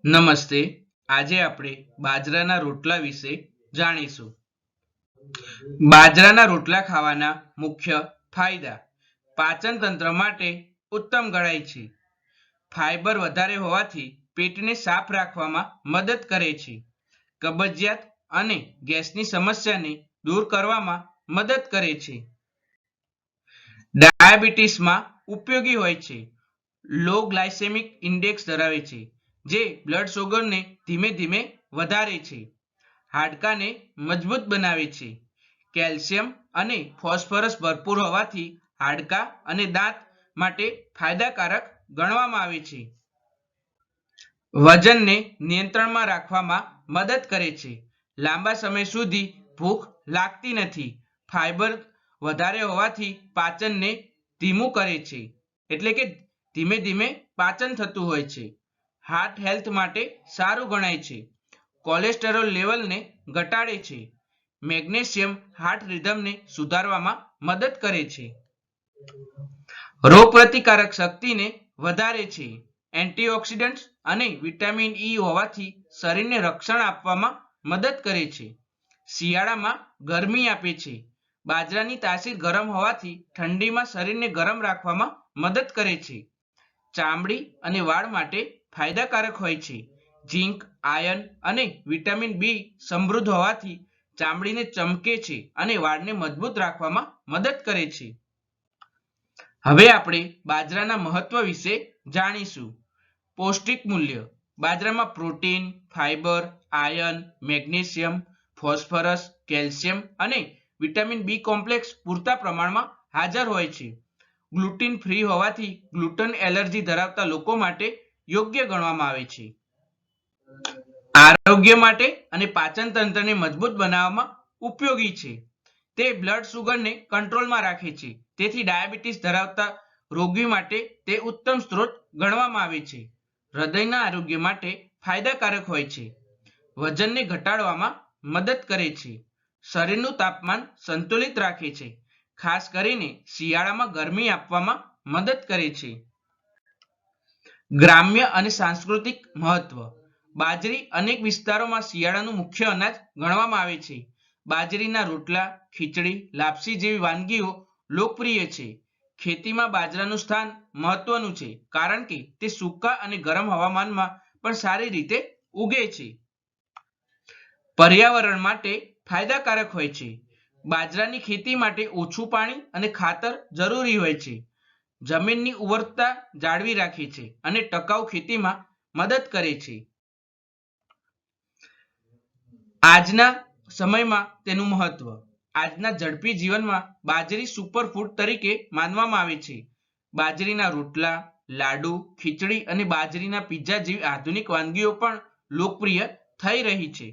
નમસ્તે. આજે આપણે બાજરાના રોટલા વિશે જાણીશું. બાજરાના રોટલા ખાવાના મુખ્ય ફાયદા: પાચન તંત્ર માટે ઉત્તમ ગણાય છે. ફાઇબર વધારે હોવાથી પેટને સાફ રાખવામાં મદદ કરે છે. કબજિયાત અને ગેસની સમસ્યાને દૂર કરવામાં મદદ કરે છે. ડાયાબિટીસમાં ઉપયોગી હોય છે. લો ગ્લાયસેમિક ઇન્ડેક્સ ધરાવે છે, જે બ્લડ શુગરને ધીમે ધીમે વધારે છે. હાડકાને મજબૂત બનાવે છે. કેલ્શિયમ અને ફોસ્ફરસ ભરપૂર હોવાથી હાડકાં અને દાંત માટે ફાયદાકારક ગણવામાં આવે છે. વજનને નિયંત્રણમાં રાખવામાં મદદ કરે છે. લાંબા સમય સુધી ભૂખ લાગતી નથી. ફાઇબર વધારે હોવાથી પાચનને ધીમું કરે છે, એટલે કે ધીમે ધીમે પાચન થતું હોય છે. હાર્ટ હેલ્થ માટે સારું ગણાય છે. કોલેસ્ટેરોલ લેવલને ઘટાડે છે. મેગ્નેશિયમ હાર્ટ રિધમને સુધારવામાં મદદ કરે છે. રોગપ્રતિકારક શક્તિને વધારે છે. એન્ટીઓક્સિડન્ટ્સ અને વિટામિન ઈ હોવાથી શરીરને રક્ષણ આપવામાં મદદ કરે છે. શિયાળામાં ગરમી આપે છે. બાજરાની તાસીર ગરમ હોવાથી ઠંડીમાં શરીરને ગરમ રાખવામાં મદદ કરે છે. ચામડી અને વાળ માટે ફાયદાકારક હોય છે. ઝીંક, આયર્ન અને વિટામિન બી સમૃદ્ધ હોવાથી ચામડીને ચમકે છે અને વાળને મજબૂત રાખવામાં મદદ કરે છે. હવે આપણે બાજરાના મહત્વ વિશે જાણીશું. પૌષ્ટિક મૂલ્ય: બાજરામાં protein, fibre, iron, magnesium, phosphorus, calcium અને વિટામિન બી કોમ્પ્લેક્સ પૂરતા પ્રમાણમાં હાજર હોય છે. ગ્લુટીન ફ્રી હોવાથી ગ્લુટન એલર્જી ધરાવતા લોકો માટે યોગ્ય ગણવામાં આવે છે. આરોગ્ય માટે અને પાચન તંત્રને મજબૂત બનાવવામાં ઉપયોગી છે. તે બ્લડ શુગરને કંટ્રોલમાં રાખે છે, તેથી ડાયાબિટીસ ધરાવતા રોગી માટે તે ઉત્તમ સ્ત્રોત ગણવામાં આવે છે. હૃદયના આરોગ્ય માટે ફાયદાકારક હોય છે. વજનને ઘટાડવામાં મદદ કરે છે. શરીરનું તાપમાન સંતુલિત રાખે છે. ખાસ કરીને શિયાળામાં ગરમી આપવામાં મદદ કરે છે. ગ્રામ્ય અને સાંસ્કૃતિક મહત્વ: બાજરી અનેક વિસ્તારોમાં શિયાળાનું મુખ્ય અનાજ ગણવામાં આવે છે. બાજરીના રોટલા, ખીચડી, લાપસી જેવી વાનગીઓ લોકપ્રિય છે. ખેતીમાં બાજરાનું સ્થાન મહત્વનું છે, કારણ કે તે સૂકા અને ગરમ હવામાનમાં પણ સારી રીતે ઉગે છે. પર્યાવરણ માટે ફાયદાકારક હોય છે. બાજરાની ખેતી માટે ઓછું પાણી અને ખાતર જરૂરી હોય છે. જમીનની ઉર્વરતા જાળવી રાખે છે અને ટકાઉ ખેતીમાં મદદ કરે છે. આજના સમયમાં તેનું મહત્વ: આજના ઝડપી જીવનમાં બાજરી સુપરફૂડ તરીકે માનવામાં આવે છે. બાજરીના રોટલા, લાડુ, ખીચડી અને બાજરીના પિઝા જેવી આધુનિક વાનગીઓ પણ લોકપ્રિય થઈ રહી છે.